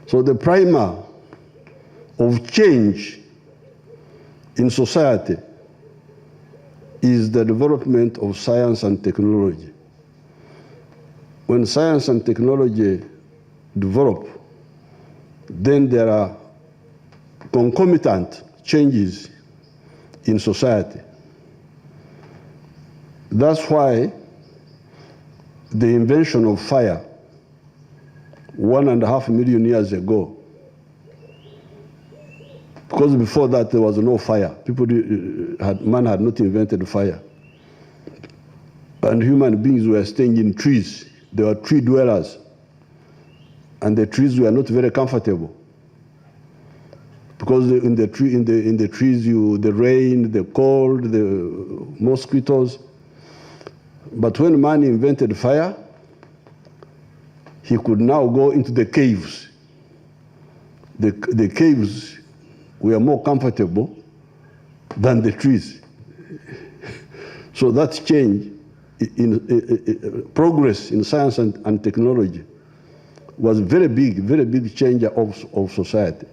So the primer of change in society is the development of science and technology. When science and technology develop, then there are concomitant changes in society. That's why the invention of fire 1.5 million years ago, because before that there was no fire. Man had not invented fire. And human beings were staying in trees. They were tree dwellers. And the trees were not very comfortable. Because in the trees, the rain, the cold, the mosquitoes. But when man invented fire, he could now go into the caves. The caves were more comfortable than the trees. So that change in progress in science and technology was very big change of society.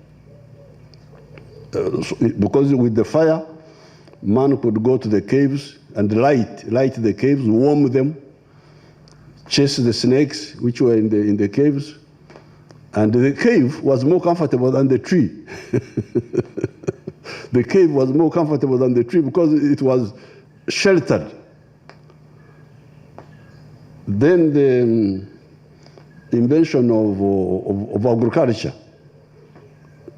Because with the fire, man could go to the caves and light the caves, warm them, chase the snakes which were in the caves, and the cave was more comfortable than the tree. The cave was more comfortable than the tree because it was sheltered. Then the invention of agriculture,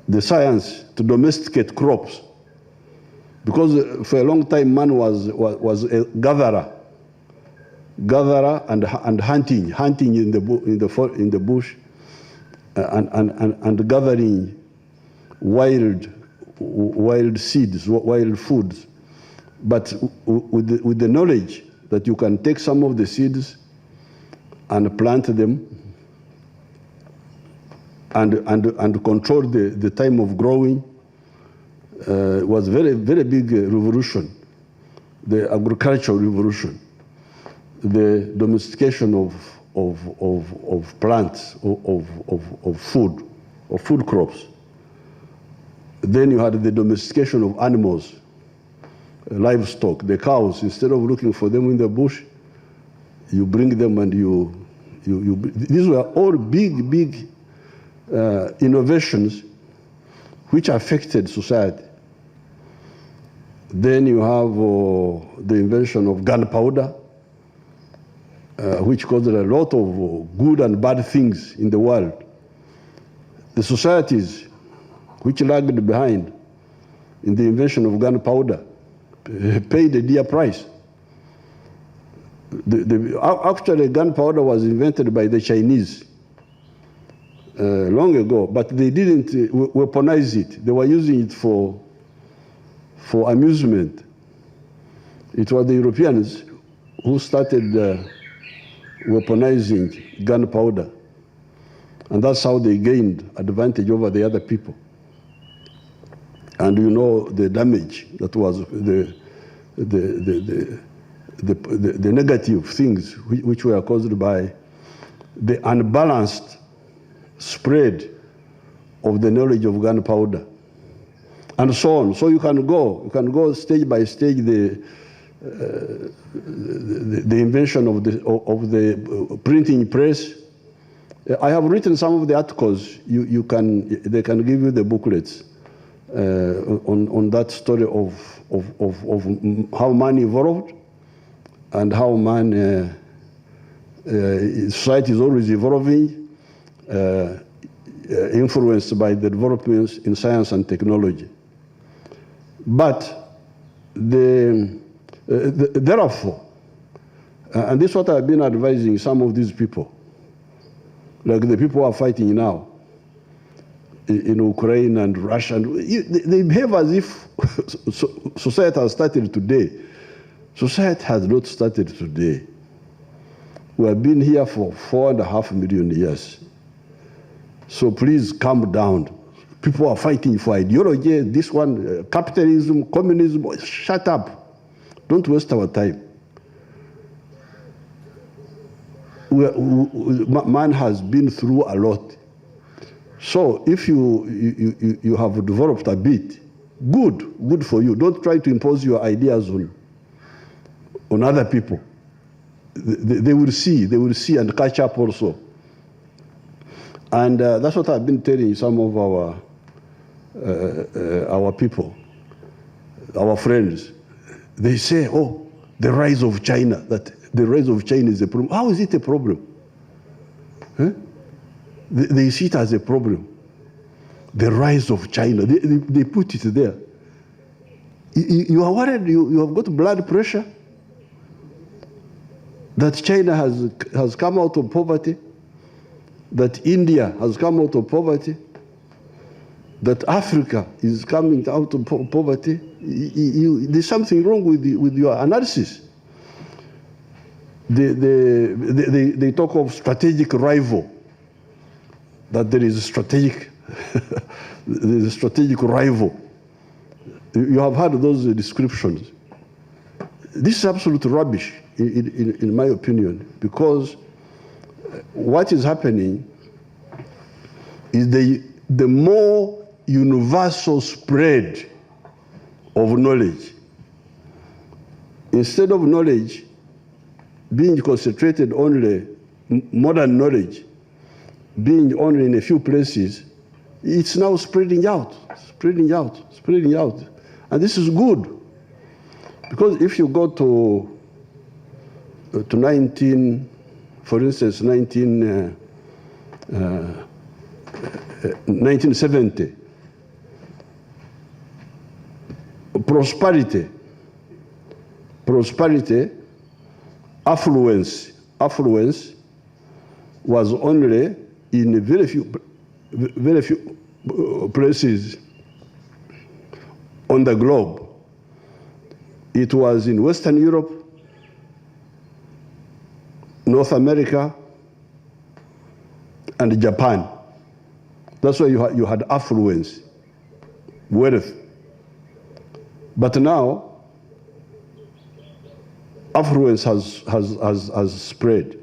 the science to domesticate crops, because for a long time man was a gatherer and hunting in the bush, and gathering wild seeds, wild foods. But with the knowledge that you can take some of the seeds and plant them and control the time of growing, was very big revolution, the agricultural revolution, the domestication of plants, of food crops. Then you had the domestication of animals, livestock, the cows. Instead of looking for them in the bush, you bring them and these were all big innovations which affected society. Then you have the invention of gunpowder, which caused a lot of good and bad things in the world. The societies which lagged behind in the invention of gunpowder paid a dear price. Actually, gunpowder was invented by the Chinese long ago, but they didn't weaponize it. They were using it for amusement. It was the Europeans who started weaponizing gunpowder, and that's how they gained advantage over the other people. And you know the damage that was the negative things which were caused by the unbalanced spread of the knowledge of gunpowder, and so on. So you can go stage by stage. The invention of the printing press. I have written some of the articles. They can give you the booklets on that story of how man evolved and how man society is always evolving, influenced by the developments in science and technology. But therefore, and this is what I've been advising some of these people, like the people who are fighting now in Ukraine and Russia, and they behave as if society has started today. Society has not started today. We have been here for 4.5 million years. So please calm down. People are fighting for ideology, this one, capitalism, communism. Shut up. Don't waste our time. Man has been through a lot. So if you have developed a bit, good for you. Don't try to impose your ideas on other people. They will see and catch up also. And that's what I've been telling some of our people, our friends. They say, oh, the rise of China, that the rise of China is a problem. How is it a problem? Huh? They see it as a problem. The rise of China, they put it there. You are worried, you have got blood pressure? That China has come out of poverty? That India has come out of poverty? That Africa is coming out of poverty? There's something wrong with your analysis. They talk of strategic rival, that there is a strategic, there's a strategic rival. You have heard those descriptions. This is absolute rubbish, in my opinion, because what is happening is the more universal spread of knowledge, instead of knowledge being concentrated only, modern knowledge being only in a few places, it's now spreading out. And this is good. Because if you go to 1970, prosperity, affluence was only in very few places on the globe. It was in Western Europe, North America, and Japan. That's why you had affluence, wealth. But now, affluence has spread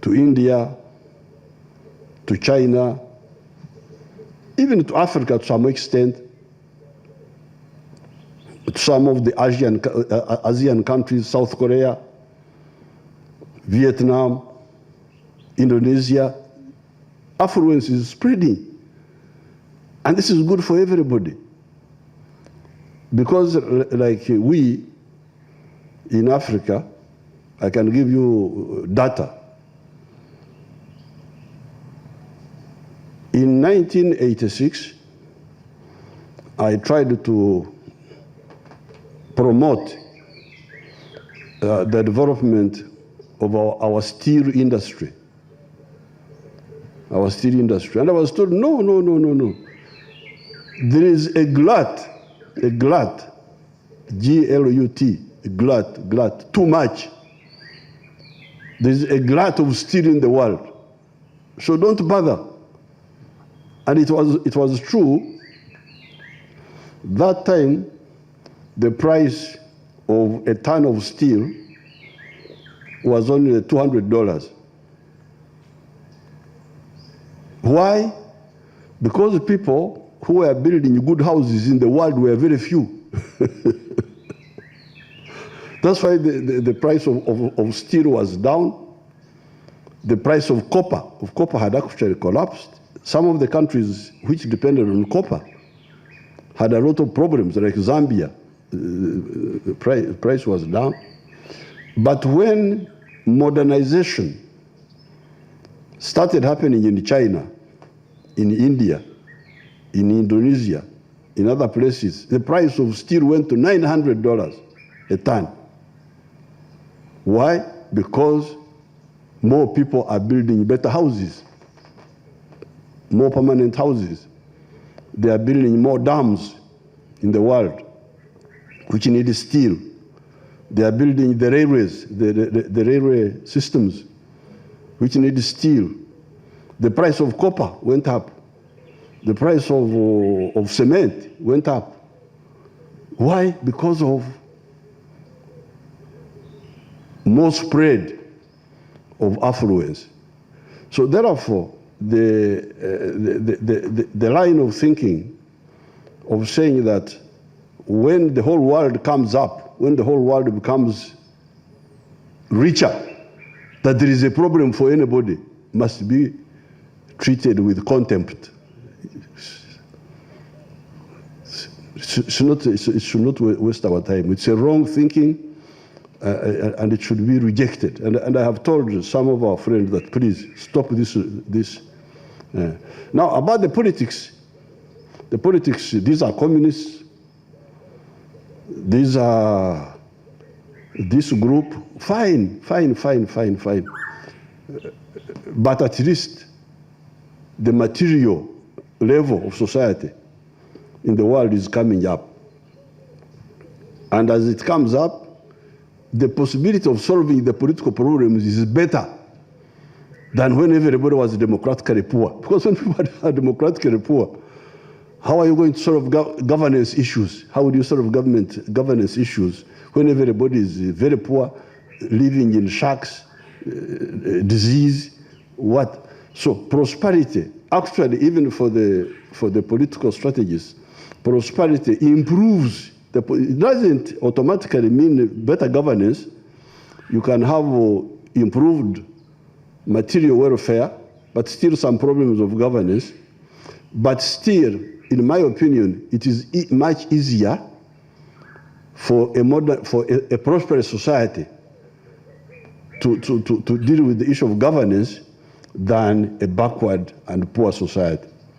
to India, to China, even to Africa to some extent, to some of the Asian countries, South Korea, Vietnam, Indonesia. Affluence is spreading. And this is good for everybody. Because like we in Africa, I can give you data. In 1986, I tried to promote the development of our steel industry. And I was told, no. There is a glut, G-L-U-T, glut, too much. There's a glut of steel in the world. So don't bother. And it was true. That time, the price of a ton of steel was only $200. Why? Because people who were building good houses in the world were very few. That's why the price of steel was down. The price of copper had actually collapsed. Some of the countries which depended on copper had a lot of problems, like Zambia. The price was down. But when modernization started happening in China, in India, in Indonesia, in other places, the price of steel went to $900 a ton. Why? Because more people are building better houses, more permanent houses. They are building more dams in the world, which need steel. They are building the railways, the railway systems, which need steel. The price of copper went up. The price of cement went up. Why? Because of more spread of affluence. So therefore, the line of thinking of saying that when the whole world comes up, when the whole world becomes richer, that there is a problem for anybody must be treated with contempt. It should not waste our time. It's a wrong thinking, and it should be rejected. And I have told some of our friends that please stop this. Now about the politics, these are communists. These are this group. Fine. But at least the material level of society in the world is coming up. And as it comes up, the possibility of solving the political problems is better than when everybody was democratically poor. Because when people are democratically poor, how are you going to solve governance issues? How would you solve governance issues when everybody is very poor, living in shacks, disease, what? So prosperity, actually, even for the political strategies, prosperity improves. It doesn't automatically mean better governance. You can have improved material welfare, but still some problems of governance. But still, in my opinion, it is much easier for a prosperous society to deal with the issue of governance than a backward and poor society.